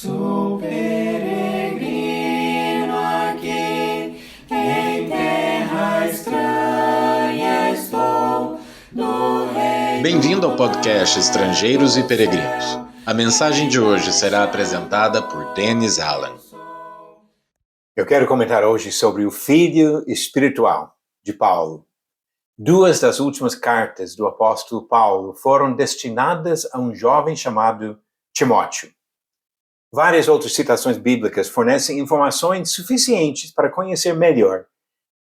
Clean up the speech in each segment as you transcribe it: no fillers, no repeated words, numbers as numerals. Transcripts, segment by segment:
Sou peregrino aqui, em terra estranha estou, no reino. Bem-vindo ao podcast Estrangeiros e Peregrinos. A mensagem de hoje será apresentada por Dennis Allen. Eu quero comentar hoje sobre o filho espiritual de Paulo. Duas das últimas cartas do apóstolo Paulo foram destinadas a um jovem chamado Timóteo. Várias outras citações bíblicas fornecem informações suficientes para conhecer melhor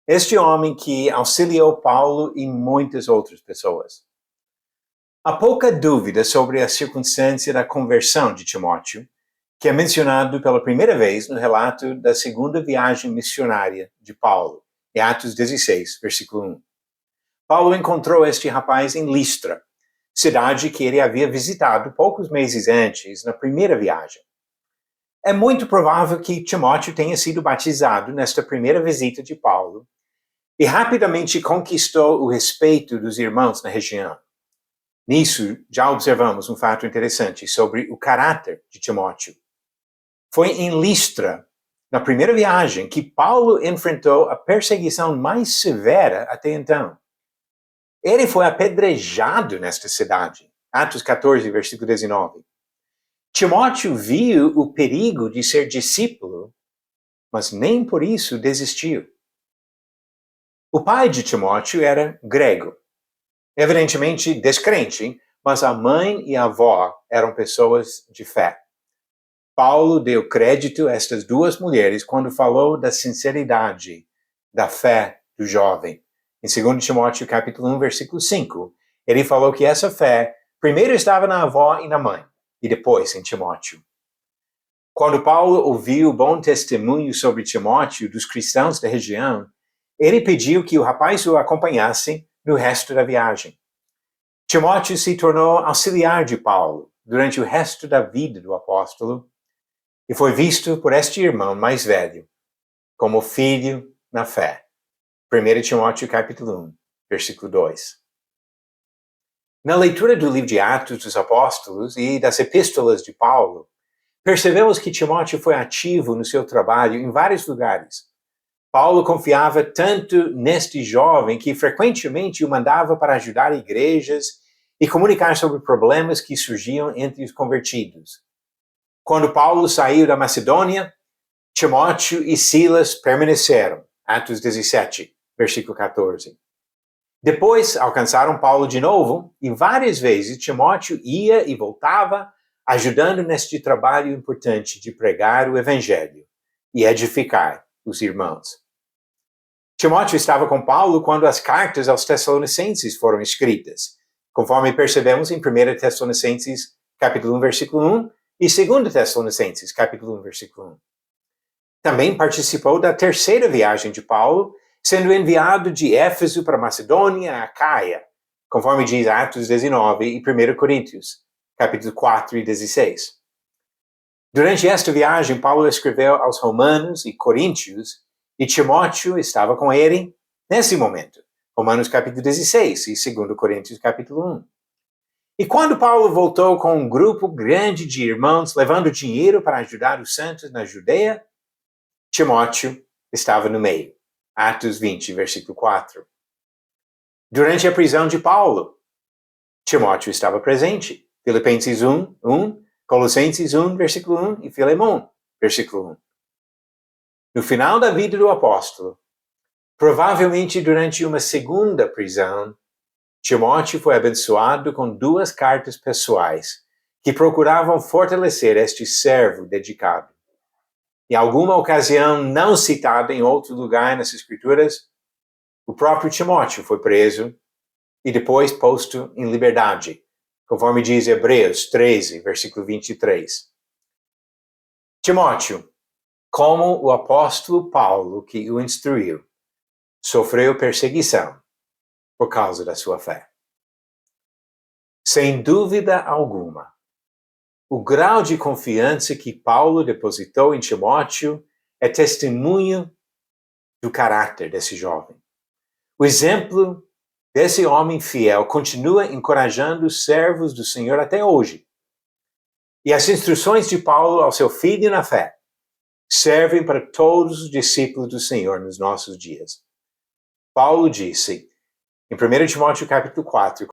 este homem que auxiliou Paulo e muitas outras pessoas. Há pouca dúvida sobre a circunstância da conversão de Timóteo, que é mencionado pela primeira vez no relato da segunda viagem missionária de Paulo, em Atos 16, versículo 1. Paulo encontrou este rapaz em Listra, cidade que ele havia visitado poucos meses antes, na primeira viagem. É muito provável que Timóteo tenha sido batizado nesta primeira visita de Paulo e rapidamente conquistou o respeito dos irmãos na região. Nisso, já observamos um fato interessante sobre o caráter de Timóteo. Foi em Listra, na primeira viagem, que Paulo enfrentou a perseguição mais severa até então. Ele foi apedrejado nesta cidade. Atos 14, versículo 19. Timóteo viu o perigo de ser discípulo, mas nem por isso desistiu. O pai de Timóteo era grego, evidentemente descrente, mas a mãe e a avó eram pessoas de fé. Paulo deu crédito a estas duas mulheres quando falou da sinceridade da fé do jovem. Em 2 Timóteo capítulo 1, versículo 5, ele falou que essa fé primeiro estava na avó e na mãe, e depois em Timóteo. Quando Paulo ouviu o bom testemunho sobre Timóteo dos cristãos da região, ele pediu que o rapaz o acompanhasse no resto da viagem. Timóteo se tornou auxiliar de Paulo durante o resto da vida do apóstolo e foi visto por este irmão mais velho como filho na fé. 1 Timóteo capítulo 1, versículo 2. Na leitura do livro de Atos dos Apóstolos e das epístolas de Paulo, percebemos que Timóteo foi ativo no seu trabalho em vários lugares. Paulo confiava tanto neste jovem que frequentemente o mandava para ajudar igrejas e comunicar sobre problemas que surgiam entre os convertidos. Quando Paulo saiu da Macedônia, Timóteo e Silas permaneceram. Atos 17, versículo 14. Depois alcançaram Paulo de novo e várias vezes Timóteo ia e voltava ajudando neste trabalho importante de pregar o evangelho e edificar os irmãos. Timóteo estava com Paulo quando as cartas aos Tessalonicenses foram escritas, conforme percebemos em 1 Tessalonicenses capítulo 1, versículo 1 e 2 Tessalonicenses capítulo 1, versículo 1. Também participou da terceira viagem de Paulo, sendo enviado de Éfeso para Macedônia a Acaia, conforme diz Atos 19 e 1 Coríntios, capítulo 4 e 16. Durante esta viagem, Paulo escreveu aos Romanos e Coríntios, e Timóteo estava com ele nesse momento, Romanos capítulo 16 e 2 Coríntios capítulo 1. E quando Paulo voltou com um grupo grande de irmãos levando dinheiro para ajudar os santos na Judeia, Timóteo estava no meio. Atos 20, versículo 4. Durante a prisão de Paulo, Timóteo estava presente. Filipenses 1, Colossenses 1, versículo 1 e Filemão, versículo 1. No final da vida do apóstolo, provavelmente durante uma segunda prisão, Timóteo foi abençoado com duas cartas pessoais que procuravam fortalecer este servo dedicado. Em alguma ocasião não citada em outro lugar nas Escrituras, o próprio Timóteo foi preso e depois posto em liberdade, conforme diz Hebreus 13, versículo 23. Timóteo, como o apóstolo Paulo que o instruiu, sofreu perseguição por causa da sua fé. Sem dúvida alguma, o grau de confiança que Paulo depositou em Timóteo é testemunho do caráter desse jovem. O exemplo desse homem fiel continua encorajando os servos do Senhor até hoje. E as instruções de Paulo ao seu filho na fé servem para todos os discípulos do Senhor nos nossos dias. Paulo disse, em 1 Timóteo capítulo 4,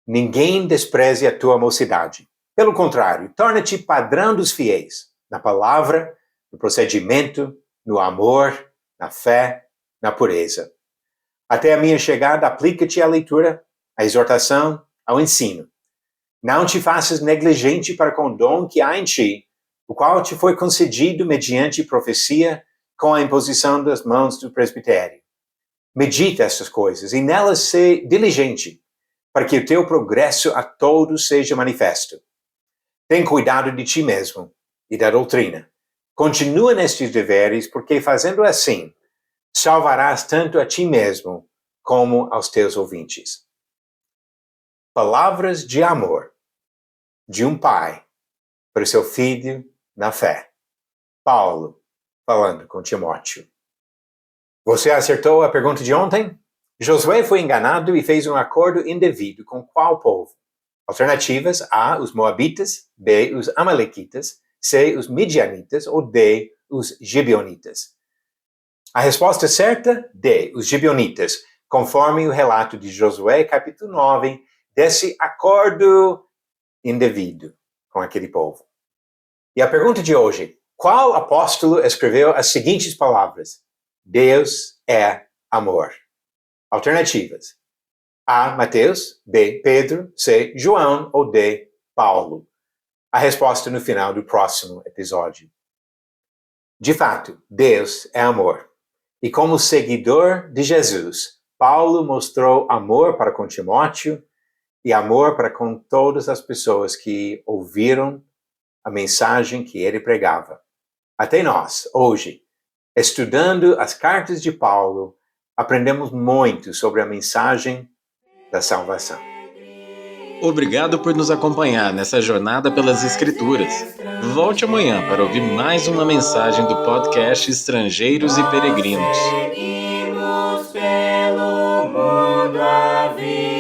ninguém despreze a tua mocidade. Pelo contrário, torna-te padrão dos fiéis, na palavra, no procedimento, no amor, na fé, na pureza. Até a minha chegada, aplica-te à leitura, à exortação, ao ensino. Não te faças negligente para com o dom que há em ti, o qual te foi concedido mediante profecia com a imposição das mãos do presbitério. Medita estas coisas e nelas sê diligente, para que o teu progresso a todos seja manifesto. Tem cuidado de ti mesmo e da doutrina. Continua nestes deveres, porque fazendo assim, salvarás tanto a ti mesmo como aos teus ouvintes. Palavras de amor de um pai para o seu filho na fé. Paulo falando com Timóteo. Você acertou a pergunta de ontem? Josué foi enganado e fez um acordo indevido com qual povo? Alternativas: A, os Moabitas, B, os Amalequitas, C, os Midianitas ou D, os Gibeonitas. A resposta certa, D, os Gibeonitas, conforme o relato de Josué, capítulo 9, desse acordo indevido com aquele povo. E a pergunta de hoje, qual apóstolo escreveu as seguintes palavras? Deus é amor. Alternativas: A, Mateus, B, Pedro, C, João ou D, Paulo. A resposta no final do próximo episódio. De fato, Deus é amor. E como seguidor de Jesus, Paulo mostrou amor para com Timóteo e amor para com todas as pessoas que ouviram a mensagem que ele pregava. Até nós, hoje, estudando as cartas de Paulo, aprendemos muito sobre a mensagem da salvação. Obrigado por nos acompanhar nessa jornada pelas Escrituras. Volte amanhã para ouvir mais uma mensagem do podcast Estrangeiros e Peregrinos. Seguimos pelo mundo a vida.